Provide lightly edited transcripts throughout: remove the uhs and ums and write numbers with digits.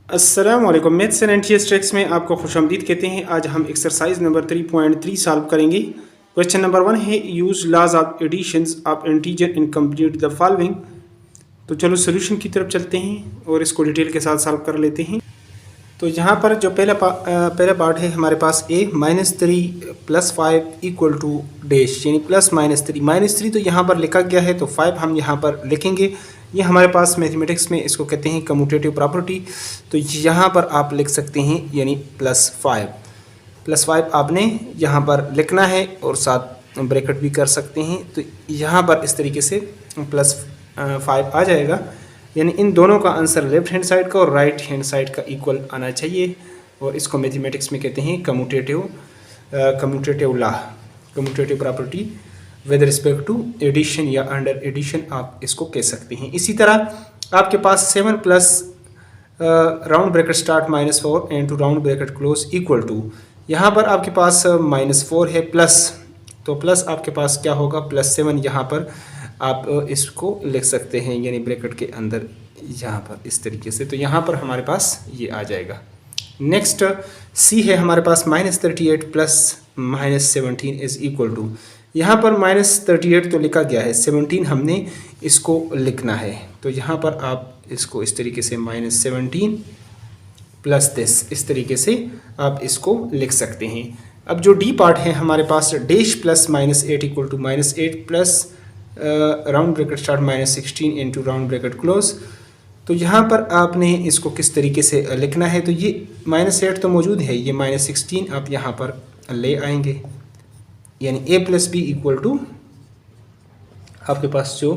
अस्सलामुअलैकुम। Maths and NTS tricks में आपको खुशामदीद कहते हैं। आज हम एक्सरसाइज नंबर 3.3 सॉल्व करेंगे। क्वेश्चन नंबर 1 है use laws of additions of integer in complete the following. तो चलो सोल्यूशन की तरफ चलते हैं और इसको डिटेल के साथ सॉल्व कर लेते हैं। तो यहाँ पर जो पहला पार्ट है हमारे पास a -3 + 5 = डैश, यानी +-3 तो यहाँ पर लिखा गया है तो 5 हम यहाँ पर लिखेंगे। ये हमारे पास मैथमेटिक्स में इसको कहते हैं कम्यूटेटिव प्रॉपर्टी। तो यहाँ पर आप लिख सकते हैं यानी +5 आपने यहाँ पर लिखना है और साथ ब्रैकेट भी कर सकते हैं। तो यहाँ पर इस तरीके से +5 आ जाएगा, यानी इन दोनों का आंसर लेफ्ट हैंड साइड का और राइट हैंड साइड का इक्वल आना चाहिए। और इसको मैथमेटिक्स में कहते हैं commutative property with respect to addition या अंडर एडिशन आप इसको कह सकते हैं। इसी तरह आपके पास 7 plus round bracket start -4 into round bracket close equal to, यहाँ पर आपके पास -4 है प्लस, तो प्लस आपके पास क्या होगा +7। यहाँ पर आप इसको लिख सकते हैं यानी ब्रैकेट के अंदर यहाँ पर इस तरीके से। तो यहाँ पर हमारे पास ये आ जाएगा। नेक्स्ट सी है हमारे पास -38 + -17 इज इक्वल टू, यहाँ पर -38 तो लिखा गया है, 17 हमने इसको लिखना है। तो यहाँ पर आप इसको इस तरीके से -17 + this इस तरीके से आप इसको लिख सकते हैं। अब जो डी पार्ट है हमारे पास dash +-8 = -8 plus round bracket start -16 into round bracket close. तो यहाँ पर आपने इसको किस तरीके से लिखना है, तो ये -8 तो मौजूद है, ये -16 आप यहाँ पर ले आएंगे, यानी a + b = आपके पास जो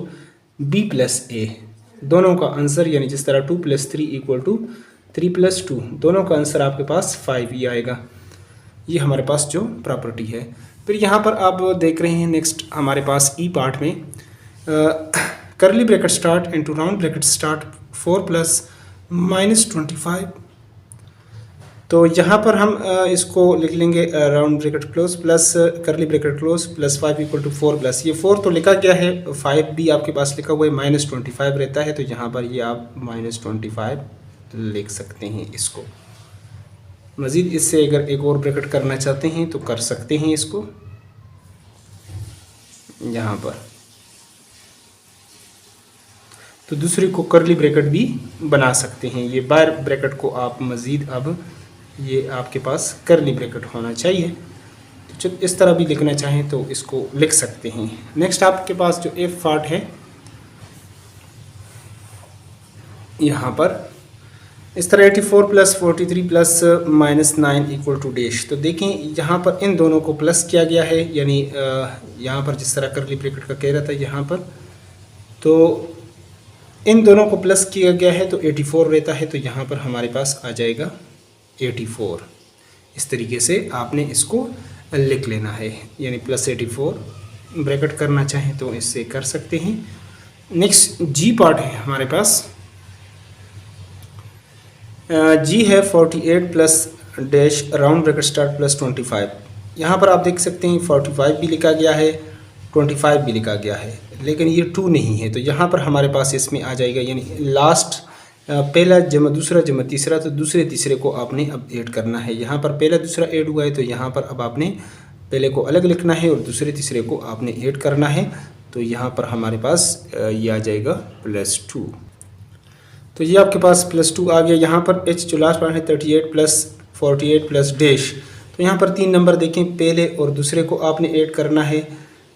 b + a, दोनों का आंसर यानी जिस तरह 2 + 3 = 3 + 2, दोनों का आंसर आपके पास 5 ही आएगा। ये हमारे पास जो प्रॉपर्टी है। फिर यहाँ पर आप देख रहे हैं नेक्स्ट हमारे पास ई पार्ट में करली bracket start into round bracket start 4 + -25। तो यहाँ पर हम इसको लिख लेंगे राउंड ब्रैकेट क्लोज प्लस करली ब्रैकेट क्लोज +5 = 4 प्लस ये 4 तो लिखा गया है, 5 भी आपके पास लिखा हुआ है, -25 रहता है। तो यहाँ पर ये आप -25 लिख सकते हैं इसको। मज़ीद इससे अगर एक और ब्रैकेट करना चाहते हैं तो कर सकते हैं इसको यहाँ पर। तो दूसरे को करली ब्रैकेट भी बना सकते हैं। ये बार ब्रैकेट को आप मज़ीद अब ये आपके पास करली ब्रैकेट होना चाहिए। तो जब इस तरह भी लिखना चाहें तो इसको लिख सकते हैं। नेक्स्ट आपके पास जो एफ पार्ट है यहाँ पर इस तरह 84 + 43 + -9 = डैश। तो देखें यहाँ पर इन दोनों को प्लस किया गया है, यानी यहाँ पर जिस तरह करली ब्रैकेट का कह रहा था यहाँ पर, तो इन दोनों को प्लस किया गया है तो 84 रहता है। तो यहाँ पर हमारे पास आ जाएगा 84। इस तरीके से आपने इसको लिख लेना है, यानी +84 ब्रैकेट करना चाहें तो इससे कर सकते हैं। नेक्स्ट जी पार्ट है हमारे पास, जी है 48 + डैश राउंड ब्रैकेट स्टार्ट +25। यहाँ पर आप देख सकते हैं 45 भी लिखा गया है, 25 भी लिखा गया है, लेकिन ये 2 नहीं है। तो यहाँ पर हमारे पास इसमें आ जाएगा, यानी लास्ट पहला जमा दूसरा जमा तीसरा, तो दूसरे तीसरे को आपने अब ऐड करना है। यहाँ पर पहला दूसरा ऐड हुआ है तो यहाँ पर अब आपने पहले को अलग लिखना है और दूसरे तीसरे को आपने ऐड करना है। तो यहाँ पर हमारे पास ये आ जाएगा +2। तो ये आपके पास +2 आ गया। यहाँ पर एच जो लास्ट पार्ट है 38 + 48 + डैश। तो यहाँ पर 3 नंबर देखें, पहले और दूसरे को आपने ऐड करना है।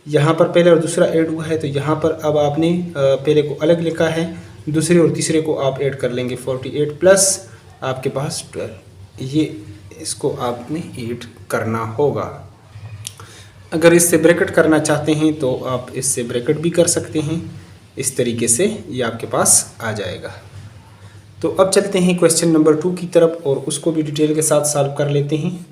यहाँ पर पहले और दूसरा ऐड हुआ है तो यहाँ पर अब आपने पहले को अलग लिखा है, दूसरे और तीसरे को आप ऐड कर लेंगे। 48 प्लस आपके पास 12, ये इसको आपने ऐड करना होगा। अगर इससे ब्रैकेट करना चाहते हैं तो आप इससे ब्रैकेट भी कर सकते हैं। इस तरीके से ये आपके पास आ जाएगा। तो अब चलते हैं क्वेश्चन नंबर 2 की तरफ और उसको भी डिटेल के साथ सॉल्व कर लेते हैं।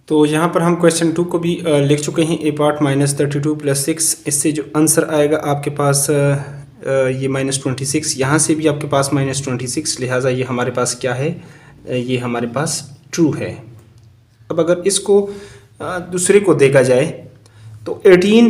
तो यहाँ पर हम क्वेश्चन 2 को भी लिख चुके हैं। ए पार्ट -32 + 6, इससे जो आंसर आएगा आपके पास ये -26, यहाँ से भी आपके पास -26, लिहाजा ये हमारे पास क्या है, ये हमारे पास ट्रू है। अब अगर इसको दूसरे को देखा जाए तो 18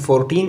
14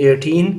18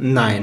9،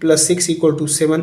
+ 6 = 7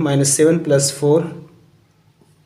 -7 + 4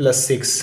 +6،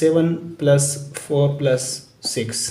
7 + 4 + 6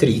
3،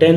10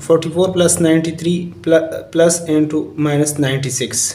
44 + 93 + -96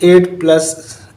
+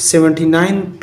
79 +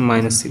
-6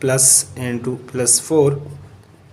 +(-) +4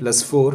+4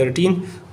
13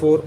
4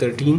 13.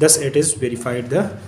thus it is verified the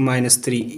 -3.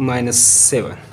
-7.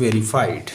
verified.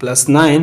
+9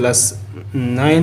+9